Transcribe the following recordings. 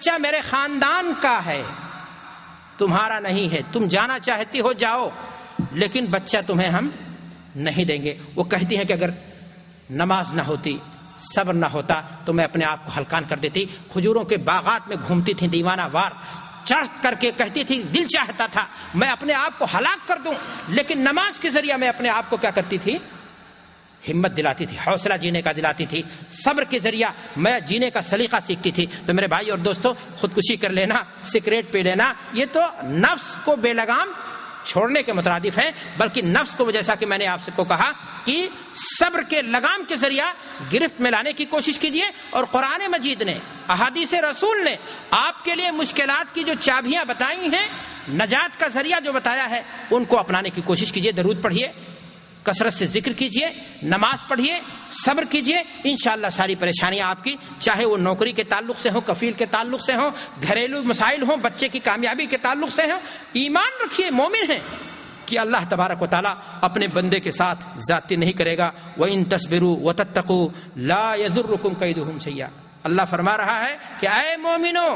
بچہ میرے خاندان کا ہے، تمہارا نہیں ہے، تم جانا چاہتی ہو جاؤ، لیکن بچہ تمہیں ہم نہیں دیں گے۔ وہ کہتی ہیں کہ اگر نماز نہ ہوتی، صبر نہ ہوتا تو میں اپنے آپ کو ہلکان کر دیتی۔ کھجوروں کے باغات میں گھومتی تھی دیوانہ وار، چڑھ کر کے کہتی تھی دل چاہتا تھا میں اپنے آپ کو ہلاک کر دوں، لیکن نماز کے ذریعہ میں اپنے آپ کو کیا کرتی تھی؟ ہمت دلاتی تھی، حوصلہ جینے کا دلاتی تھی، صبر کے ذریعہ میں جینے کا سلیقہ سیکھتی تھی۔ تو میرے بھائی اور دوستو، خودکشی کر لینا، سگریٹ پی لینا، یہ تو نفس کو بے لگام چھوڑنے کے مترادف ہیں، بلکہ نفس کو جیسا کہ میں نے آپ سے کو کہا کہ صبر کے لگام کے ذریعہ گرفت میں لانے کی کوشش کیجیے۔ اور قرآن مجید نے، احادیث رسول نے آپ کے لیے مشکلات کی جو چابیاں بتائی ہیں، نجات کا ذریعہ جو بتایا ہے، ان کو اپنانے کی کوشش کیجیے۔ درود پڑھیے، کثرت سے ذکر کیجیے، نماز پڑھیے، صبر کیجیے، انشاءاللہ ساری پریشانیاں آپ کی، چاہے وہ نوکری کے تعلق سے ہوں، کفیل کے تعلق سے ہوں، گھریلو مسائل ہوں، بچے کی کامیابی کے تعلق سے ہوں، ایمان رکھیے، مومن ہیں کہ اللہ تبارک و تعالیٰ اپنے بندے کے ساتھ زیادتی نہیں کرے گا۔ وَإِن تَصْبِرُوا وَتَتَّقُوا لَا يَضُرُّكُمْ كَيْدُهُمْ شَيْئًا۔ اللہ فرما رہا ہے کہ اے مومنو،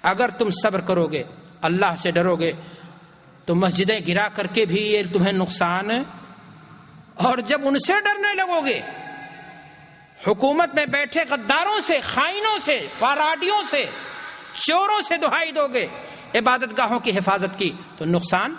اگر تم صبر کرو گے، اللہ سے ڈرو گے، تو مسجدیں گرا کر کے بھی یہ تمہیں نقصان، اور جب ان سے ڈرنے لگو گے، حکومت میں بیٹھے غداروں سے، خائنوں سے، فراڈیوں سے، چوروں سے دہائی دو گے، عبادت گاہوں کی حفاظت کی، تو نقصان۔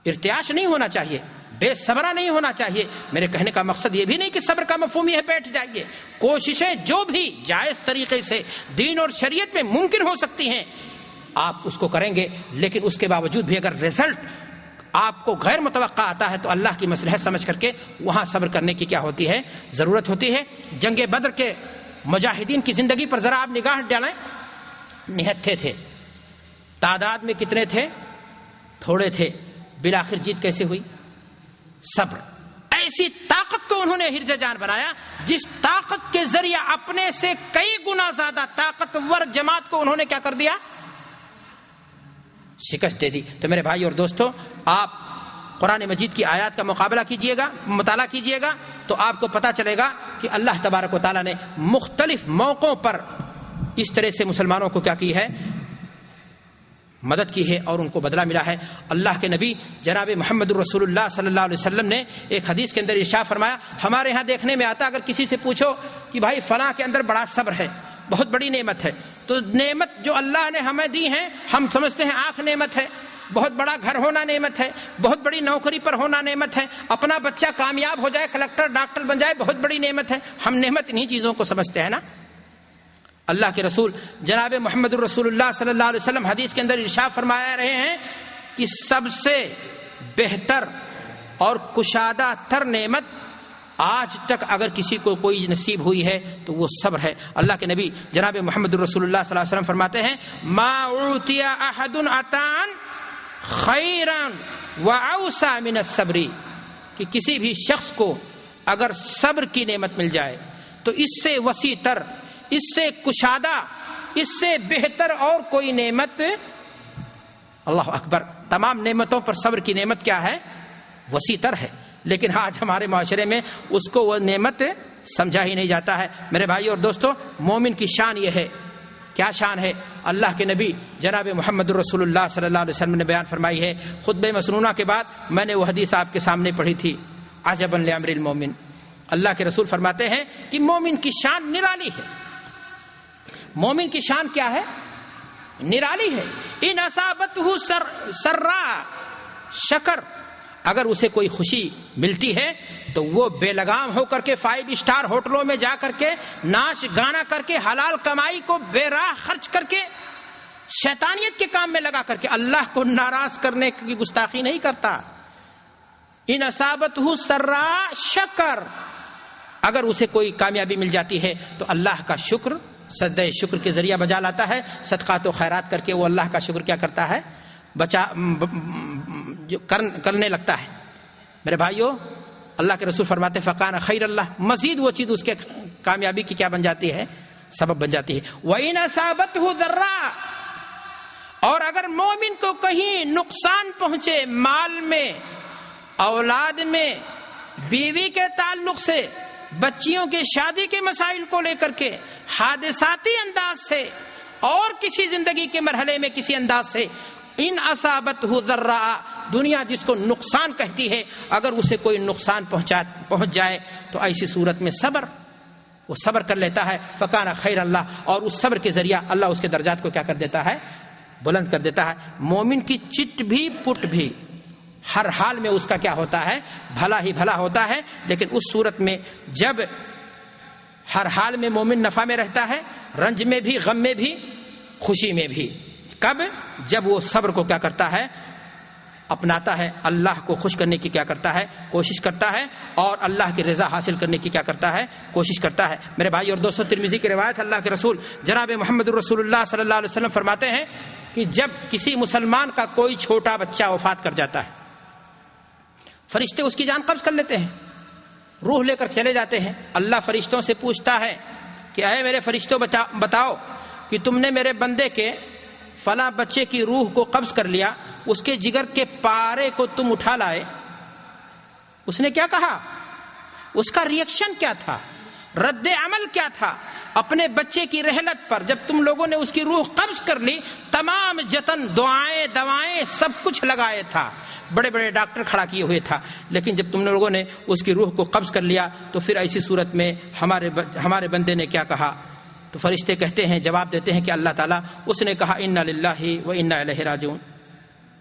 ارتعاش نہیں ہونا چاہیے، بے صبرا نہیں ہونا چاہیے۔ میرے کہنے کا مقصد یہ بھی نہیں کہ صبر کا مفہوم یہ ہے بیٹھ جائیے، کوششیں جو بھی جائز طریقے سے دین اور شریعت میں ممکن ہو سکتی ہیں آپ اس کو کریں گے، لیکن اس کے باوجود بھی اگر رزلٹ آپ کو غیر متوقع آتا ہے تو اللہ کی مصلحت سمجھ کر کے وہاں صبر کرنے کی کیا ہوتی ہے؟ ضرورت ہوتی ہے۔ جنگ بدر کے مجاہدین کی زندگی پر ذرا آپ نگاہ ڈالیں، نہتھے تھے، تعداد میں کتنے تھے؟ تھوڑے تھے، بالآخر جیت کیسے ہوئی؟ صبر۔ ایسی طاقت کو انہوں نے حرز جان بنایا جس طاقت کے ذریعے اپنے سے کئی گنا زیادہ طاقتور جماعت کو انہوں نے کیا کر دیا؟ شکست دے دی۔ تو میرے بھائی اور دوستو، آپ قرآن مجید کی آیات کا مقابلہ کیجئے گا، مطالعہ کیجئے گا، تو آپ کو پتہ چلے گا کہ اللہ تبارک و تعالیٰ نے مختلف موقعوں پر اس طرح سے مسلمانوں کو کیا کی ہے؟ مدد کی ہے، اور ان کو بدلہ ملا ہے۔ اللہ کے نبی جناب محمد رسول اللہ صلی اللہ علیہ وسلم نے ایک حدیث کے اندر ارشاد فرمایا، ہمارے ہاں دیکھنے میں آتا اگر کسی سے پوچھو کہ بھائی فلاں کے اندر بڑا صبر ہے، بہت بڑی نعمت ہے، تو نعمت جو اللہ نے ہمیں دی ہے ہم سمجھتے ہیں آنکھ نعمت ہے، بہت بڑا گھر ہونا نعمت ہے، بہت بڑی نوکری پر ہونا نعمت ہے، اپنا بچہ کامیاب ہو جائے، کلکٹر ڈاکٹر بن جائے، بہت بڑی نعمت ہے۔ ہم نعمت انہی چیزوں کو سمجھتے ہیں نا۔ اللہ کے رسول جناب محمد الرسول اللہ صلی اللہ علیہ وسلم حدیث کے اندر ارشاد فرمایا رہے ہیں کہ سب سے بہتر اور کشادہ تر نعمت آج تک اگر کسی کو کوئی نصیب ہوئی ہے تو وہ صبر ہے۔ اللہ کے نبی جناب محمد الرسول اللہ صلی اللہ علیہ وسلم فرماتے ہیں، ما اعطی احد عطاء خیرا واوسع من الصبر، کہ کسی بھی شخص کو اگر صبر کی نعمت مل جائے تو اس سے وسیع تر، اس سے کشادہ، اس سے بہتر اور کوئی نعمت، اللہ اکبر، تمام نعمتوں پر صبر کی نعمت کیا ہے؟ وسیع تر ہے۔ لیکن آج ہمارے معاشرے میں اس کو وہ نعمت سمجھا ہی نہیں جاتا ہے۔ میرے بھائی اور دوستو، مومن کی شان یہ ہے، کیا شان ہے؟ اللہ کے نبی جناب محمد رسول اللہ صلی اللہ علیہ وسلم نے بیان فرمائی ہے۔ خطبہ مسنونہ کے بعد میں نے وہ حدیث آپ کے سامنے پڑھی تھی، عجبا لامر المومن۔ اللہ کے رسول فرماتے ہیں کہ مومن کی شان نرالی ہے۔ مومن کی شان کیا ہے؟ نرالی ہے۔ ان اصابتہ سراء شکر، اگر اسے کوئی خوشی ملتی ہے تو وہ بے لگام ہو کر کے 5 اسٹار ہوٹلوں میں جا کر کے ناچ گانا کر کے حلال کمائی کو بے راہ خرچ کر کے شیطانیت کے کام میں لگا کر کے اللہ کو ناراض کرنے کی گستاخی نہیں کرتا۔ ان اصابتہ سراء شکر، اگر اسے کوئی کامیابی مل جاتی ہے تو اللہ کا شکر، سجدہ شکر کے ذریعہ بجا لاتا ہے، صدقات و خیرات کر کے وہ اللہ کا شکر کیا کرتا ہے؟ کرنے لگتا ہے۔ میرے بھائیوں، اللہ کے رسول فرماتے فقان خیر اللہ، مزید وہ چیز اس کے کامیابی کی کیا بن جاتی ہے؟ سبب بن جاتی ہے۔ وَإِنْ أَصَابَتْهُ ضَرَّاء، اور اگر مومن کو کہیں نقصان پہنچے، مال میں، اولاد میں، بیوی کے تعلق سے، بچیوں کے شادی کے مسائل کو لے کر کے حادثاتی انداز سے اور کسی زندگی کے مرحلے میں کسی انداز سے ان اصابتہ ذرہ، دنیا جس کو نقصان کہتی ہے، اگر اسے کوئی نقصان پہنچ جائے تو ایسی صورت میں وہ صبر کر لیتا ہے، فکان خیر اللہ، اور اس صبر کے ذریعہ اللہ اس کے درجات کو کیا کر دیتا ہے؟ بلند کر دیتا ہے۔ مومن کی چٹ بھی پٹ بھی ہر حال میں اس کا کیا ہوتا ہے؟ بھلا ہی بھلا ہوتا ہے۔ لیکن اس صورت میں جب ہر حال میں مومن نفع میں رہتا ہے، رنج میں بھی، غم میں بھی، خوشی میں بھی، کب؟ جب وہ صبر کو کیا کرتا ہے؟ اپناتا ہے، اللہ کو خوش کرنے کی کیا کرتا ہے؟ کوشش کرتا ہے، اور اللہ کی رضا حاصل کرنے کی کیا کرتا ہے؟ کوشش کرتا ہے۔ میرے بھائی اور دوستو، ترمذی کی روایت، اللہ کے رسول جناب محمد رسول اللہ صلی اللہ علیہ وسلم فرماتے ہیں کہ جب کسی مسلمان کا کوئی چھوٹا بچہ وفات کر جاتا ہے، فرشتے اس کی جان قبض کر لیتے ہیں، روح لے کر چلے جاتے ہیں۔ اللہ فرشتوں سے پوچھتا ہے کہ اے میرے فرشتوں بتاؤ کہ تم نے میرے بندے کے فلاں بچے کی روح کو قبض کر لیا، اس کے جگر کے پارے کو تم اٹھا لائے، اس نے کیا کہا؟ اس کا ریئیکشن کیا تھا؟ رد عمل کیا تھا؟ اپنے بچے کی رحلت پر جب تم لوگوں نے اس کی روح قبض کر لی، تمام جتن، دعائیں، دوائیں، سب کچھ لگائے تھا، بڑے بڑے ڈاکٹر کھڑا کیے ہوئے تھا، لیکن جب تم لوگوں نے اس کی روح کو قبض کر لیا تو پھر ایسی صورت میں ہمارے بندے نے کیا کہا؟ تو فرشتے کہتے ہیں، جواب دیتے ہیں کہ اللہ تعالیٰ، اس نے کہا انا للہ و انا الیہ راجعون،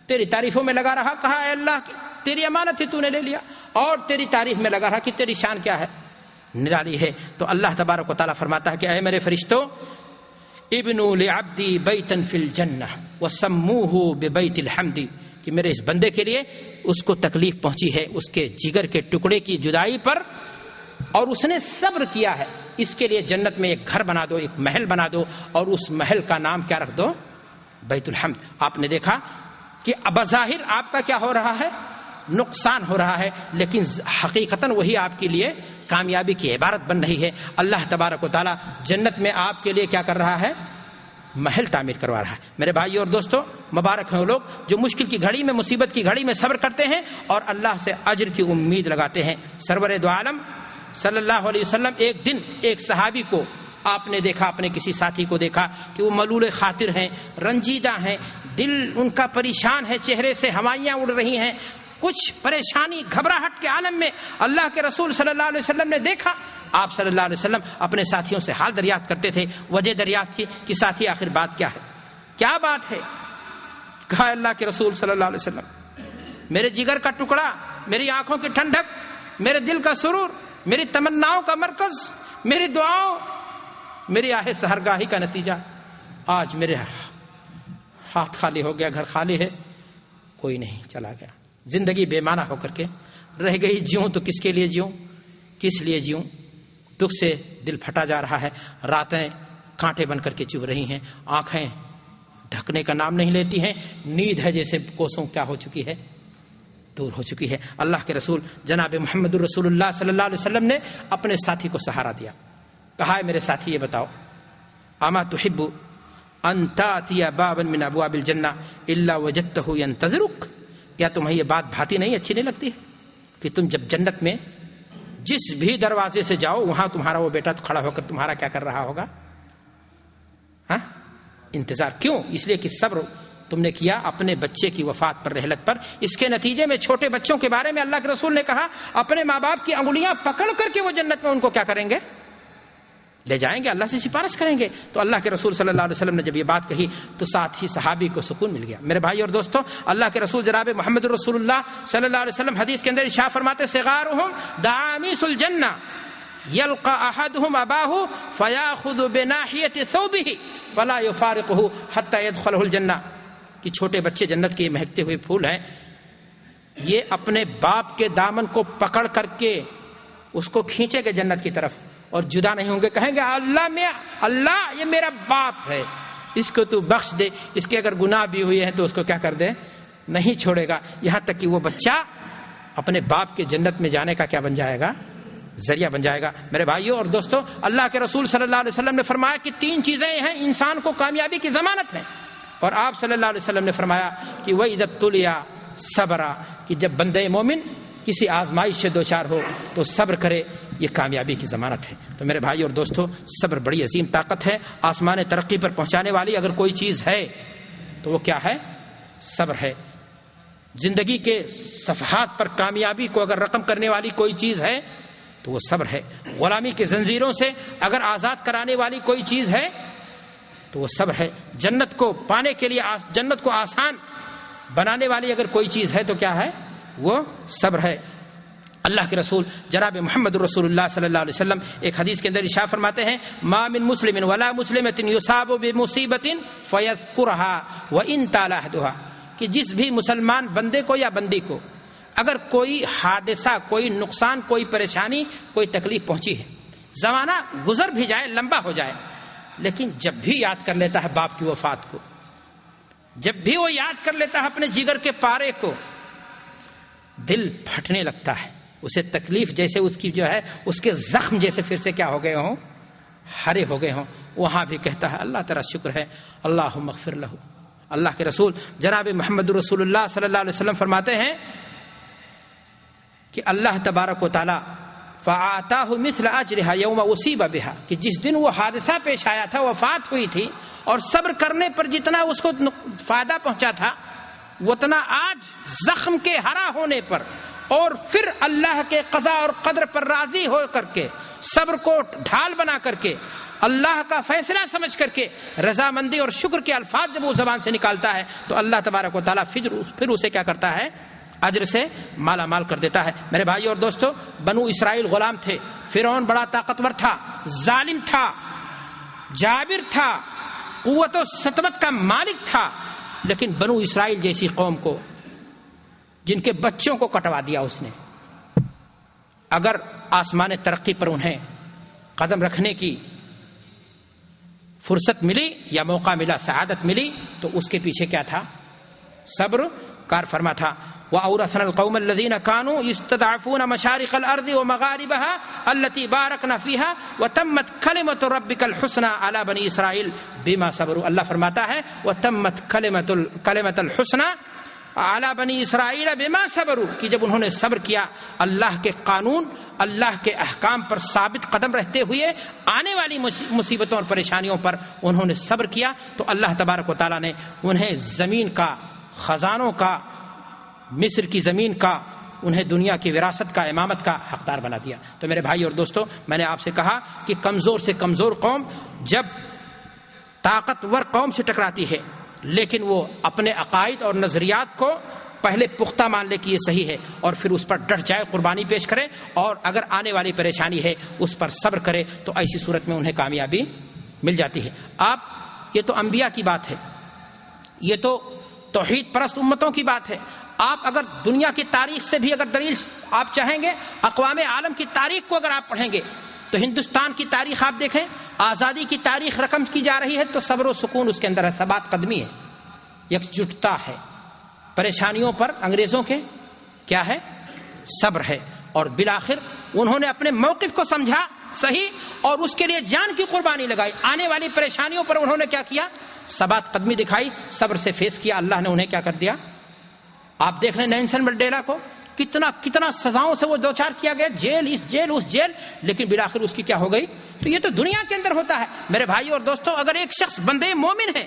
تیری تعریفوں میں لگا رہا، کہا اے اللہ تیری امانت تھی، تو نے لے لیا، اور تیری تعریف میں لگا رہا کہ تیری شان کیا ہے؟ نرالی ہے۔ تو اللہ تبارک و تعالیٰ فرماتا ہے کہ اے میرے فرشتوں، ابنوا لعبدی بیتا فی الجنہ وسموہ ببیت الحمد، کہ میرے اس بندے کے لیے اس کو تکلیف پہنچی ہے اس کے جگر کے ٹکڑے کی جدائی پر، اور اس نے صبر کیا ہے، اس کے لیے جنت میں ایک گھر بنا دو، ایک محل بنا دو، اور اس محل کا نام کیا رکھ دو؟ بیت الحمد۔ آپ نے دیکھا کہ بظاہر آپ کا کیا ہو رہا ہے؟ نقصان ہو رہا ہے، لیکن حقیقتاً وہی آپ کے لیے کامیابی کی عبارت بن رہی ہے۔ اللہ تبارک و تعالیٰ جنت میں آپ کے لیے کیا کر رہا ہے؟ محل تعمیر کروا رہا ہے۔ میرے بھائی اور دوستو، مبارک ہیں وہ لوگ جو مشکل کی گھڑی میں، مصیبت کی گھڑی میں صبر کرتے ہیں اور اللہ سے اجر کی امید لگاتے ہیں۔ سرور دو عالم صلی اللہ علیہ وسلم ایک دن ایک صحابی کو آپ نے دیکھا، اپنے کسی ساتھی کو دیکھا کہ وہ ملول خاطر ہیں، رنجیدہ ہیں، دل ان کا پریشان ہے، چہرے سے ہوائیاں اڑ رہی ہیں، کچھ پریشانی، گھبراہٹ کے عالم میں اللہ کے رسول صلی اللہ علیہ وسلم نے دیکھا۔ آپ صلی اللہ علیہ وسلم اپنے ساتھیوں سے حال دریافت کرتے تھے، وجہ دریافت کی کہ ساتھی آخر بات کیا ہے؟ کیا بات ہے؟ کہا اللہ کے رسول صلی اللہ علیہ وسلم، میرے جگر کا ٹکڑا، میری آنکھوں کی ٹھنڈک، میرے دل کا سرور، میری تمناؤں کا مرکز، میری دعاؤں، میری آہ سحرگاہی کا نتیجہ، آج میرے ہاتھ خالی ہو گیا، گھر خالی ہے، کوئی نہیں، چلا گیا، زندگی بے معنی ہو کر کے رہ گئی۔ جیوں تو کس کے لیے جیوں؟ کس لیے جیوں؟ دکھ سے دل پھٹا جا رہا ہے، راتیں کانٹے بن کر کے چبھ رہی ہیں، آنکھیں ڈھکنے کا نام نہیں لیتی ہیں، نیند ہے جیسے کوسوں کیا ہو چکی ہے؟ دور ہو چکی ہے۔ اللہ کے رسول جناب محمد رسول اللہ صلی اللہ علیہ وسلم نے اپنے ساتھی کو سہارا دیا، کہا ہے میرے ساتھی یہ بتاؤ، اما تحب ان تاتی بابا من ابواب الجنہ الا وجدته ينتظرك، کیا تمہیں یہ بات بھاتی نہیں، اچھی نہیں لگتی ہے کہ تم جب جنت میں جس بھی دروازے سے جاؤ وہاں تمہارا وہ بیٹا تو کھڑا ہو کر تمہارا کیا کر رہا ہوگا؟ ہاں، انتظار۔ کیوں؟ اس لیے کہ صبر تم نے کیا اپنے بچے کی وفات پر، رحلت پر۔ اس کے نتیجے میں چھوٹے بچوں کے بارے میں اللہ کے رسول نے کہا اپنے ماں باپ کی انگلیاں پکڑ کر کے وہ جنت میں ان کو کیا کریں گے؟ لے جائیں گے، اللہ سے سفارش کریں گے۔ تو اللہ کے رسول صلی اللہ علیہ وسلم نے جب یہ بات کہی تو ساتھ ہی صحابی کو سکون مل گیا۔ میرے بھائی اور دوستو، اللہ کے رسول جناب محمد رسول اللہ صلی اللہ علیہ وسلم حدیث کے اندر ارشاد فرماتے صغارهم دعامیس الجنہ یلقى احدهم اباہ فیاخذ بناحیۃ ثوبہ فلا یفارقہ حتی یدخلہ الجنہ، کہ چھوٹے بچے جنت کے مہکتے ہوئے پھول ہیں، یہ اپنے باپ کے دامن کو پکڑ کر کے اس کو کھینچے گے جنت کی طرف اور جدا نہیں ہوں گے، کہیں گے اللہ یہ میرا باپ ہے، اس کو تو بخش دے، اس کے اگر گناہ بھی ہوئے ہیں تو اس کو کیا کر دے، نہیں چھوڑے گا، یہاں تک کہ وہ بچہ اپنے باپ کے جنت میں جانے کا کیا بن جائے گا؟ ذریعہ بن جائے گا۔ میرے بھائیوں اور دوستوں، اللہ کے رسول صلی اللہ علیہ وسلم نے فرمایا کہ 3 چیزیں ہیں انسان کو کامیابی کی ضمانت ہیں، اور آپ صلی اللہ علیہ وسلم نے فرمایا کہ وَإِذَا ابْتُلِيَ صَبَرَ، کہ جب بندے مومن کسی آزمائش سے دوچار ہو تو صبر کرے، یہ کامیابی کی ضمانت ہے۔ تو میرے بھائی اور دوستو، صبر بڑی عظیم طاقت ہے۔ آسمان ترقی پر پہنچانے والی اگر کوئی چیز ہے تو وہ کیا ہے؟ صبر ہے۔ زندگی کے صفحات پر کامیابی کو اگر رقم کرنے والی کوئی چیز ہے تو وہ صبر ہے۔ غلامی کی زنجیروں سے اگر آزاد کرانے والی کوئی چیز ہے تو وہ صبر ہے۔ جنت کو پانے کے لیے، جنت کو آسان بنانے والی اگر کوئی چیز ہے تو کیا ہے؟ وہ صبر ہے۔ اللہ کے رسول جناب محمد رسول اللہ صلی اللہ علیہ وسلم ایک حدیث کے اندر ارشاد فرماتے ہیں، ما من مسلم ولا مسلمۃ یصاب بمصیبۃ فیذکرها وان طال عہدها، کہ جس بھی مسلمان بندے کو یا بندی کو اگر کوئی حادثہ، کوئی نقصان، کوئی پریشانی، کوئی تکلیف پہنچی ہے، زمانہ گزر بھی جائے، لمبا ہو جائے، لیکن جب بھی یاد کر لیتا ہے باپ کی وفات کو، جب بھی وہ یاد کر لیتا ہے اپنے جگر کے پارے کو، دل پھٹنے لگتا ہے، اسے تکلیف جیسے اس کی جو ہے اس کے زخم جیسے پھر سے کیا ہو گئے ہوں، ہرے ہو گئے ہوں، وہاں بھی کہتا ہے اللہ تیرا شکر ہے، اللہم اغفر لہ۔ اللہ کے رسول جناب محمد رسول اللہ صلی اللہ علیہ وسلم فرماتے ہیں کہ اللہ تبارک و تعالی فآتاہ مثل اجرها یوم اصیب بها، کہ جس دن وہ حادثہ پیش آیا تھا، وفات ہوئی تھی، اور صبر کرنے پر جتنا اس کو فائدہ پہنچا تھا اتنا آج زخم کے ہرا ہونے پر اور پھر اللہ کے قضاء اور قدر پر راضی ہو کر کے، صبر کو ڈھال بنا کر کے، اللہ کا فیصلہ سمجھ کر کے رضامندی اور شکر کے الفاظ جب وہ زبان سے نکالتا ہے تو اللہ تبارک و تعالیٰ پھر اسے کیا کرتا ہے؟ اجر سے مالا مال کر دیتا ہے۔ میرے بھائی اور دوستو، بنو اسرائیل غلام تھے، فرعون بڑا طاقتور تھا، ظالم تھا، جابر تھا، قوت و سطوت کا مالک تھا، لیکن بنو اسرائیل جیسی قوم کو، جن کے بچوں کو کٹوا دیا اس نے، اگر آسمان ترقی پر انہیں قدم رکھنے کی فرصت ملی یا موقع ملا، سعادت ملی، تو اس کے پیچھے کیا تھا؟ صبر کار فرما تھا۔ وَأَوْرَثْنَا الْقَوْمَ الَّذِينَ كَانُوا يَسْتَضْعَفُونَ مَشَارِقَ الْأَرْضِ وَمَغَارِبَهَا الَّتِي بَارَكْنَا فِيهَا وَتَمَّتْ كَلِمَةُ رَبِّكَ الْحُسْنَى عَلَى بَنِي إِسْرَائِيلَ بِمَا صَبَرُوا۔ اللہ فرماتا ہے وَتَمَّتْ كَلِمَةُ الْحُسْنَى عَلَى بَنِي إِسْرَائِيلَ بِمَا صَبَرُوا، کہ جب انہوں نے صبر کیا، اللہ کے قانون، اللہ کے احکام پر ثابت قدم رہتے ہوئے آنے والی مصیبتوں اور پریشانیوں پر انہوں نے صبر کیا، تو اللہ تبارک و تعالیٰ نے انہیں زمین کا، خزانوں کا، مصر کی زمین کا، انہیں دنیا کی وراثت کا، امامت کا حقدار بنا دیا۔ تو میرے بھائی اور دوستو، میں نے آپ سے کہا کہ کمزور سے کمزور قوم جب طاقتور قوم سے ٹکراتی ہے، لیکن وہ اپنے عقائد اور نظریات کو پہلے پختہ مان لے کہ یہ صحیح ہے، اور پھر اس پر ڈٹ جائے، قربانی پیش کرے، اور اگر آنے والی پریشانی ہے اس پر صبر کرے، تو ایسی صورت میں انہیں کامیابی مل جاتی ہے۔ یہ تو انبیاء کی بات ہے، یہ تو توحید پرست امتوں کی بات ہے۔ آپ اگر دنیا کی تاریخ سے بھی اگر دلیل آپ چاہیں گے، اقوام عالم کی تاریخ کو اگر آپ پڑھیں گے تو ہندوستان کی تاریخ آپ دیکھیں، آزادی کی تاریخ رقم کی جا رہی ہے تو صبر و سکون اس کے اندر ہے، ثبات قدمی ہے، یکجٹتا ہے، پریشانیوں پر انگریزوں کے کیا ہے؟ صبر ہے، اور بالآخر انہوں نے اپنے موقف کو سمجھا صحیح اور اس کے لیے جان کی قربانی لگائی، آنے والی پریشانیوں پر انہوں نے کیا کیا؟ ثبات قدمی دکھائی، صبر سے فیس کیا، اللہ نے انہیں کیا کر دیا؟ آپ دیکھ رہے ہیں نیلسن منڈیلا کو کتنا سزاؤں سے وہ دوچار کیا گیا، جیل، اس جیل اس جیل، لیکن بالآخر اس کی کیا ہو گئی؟ تو یہ تو دنیا کے اندر ہوتا ہے۔ میرے بھائی اور دوستوں، اگر ایک شخص بندے مومن ہے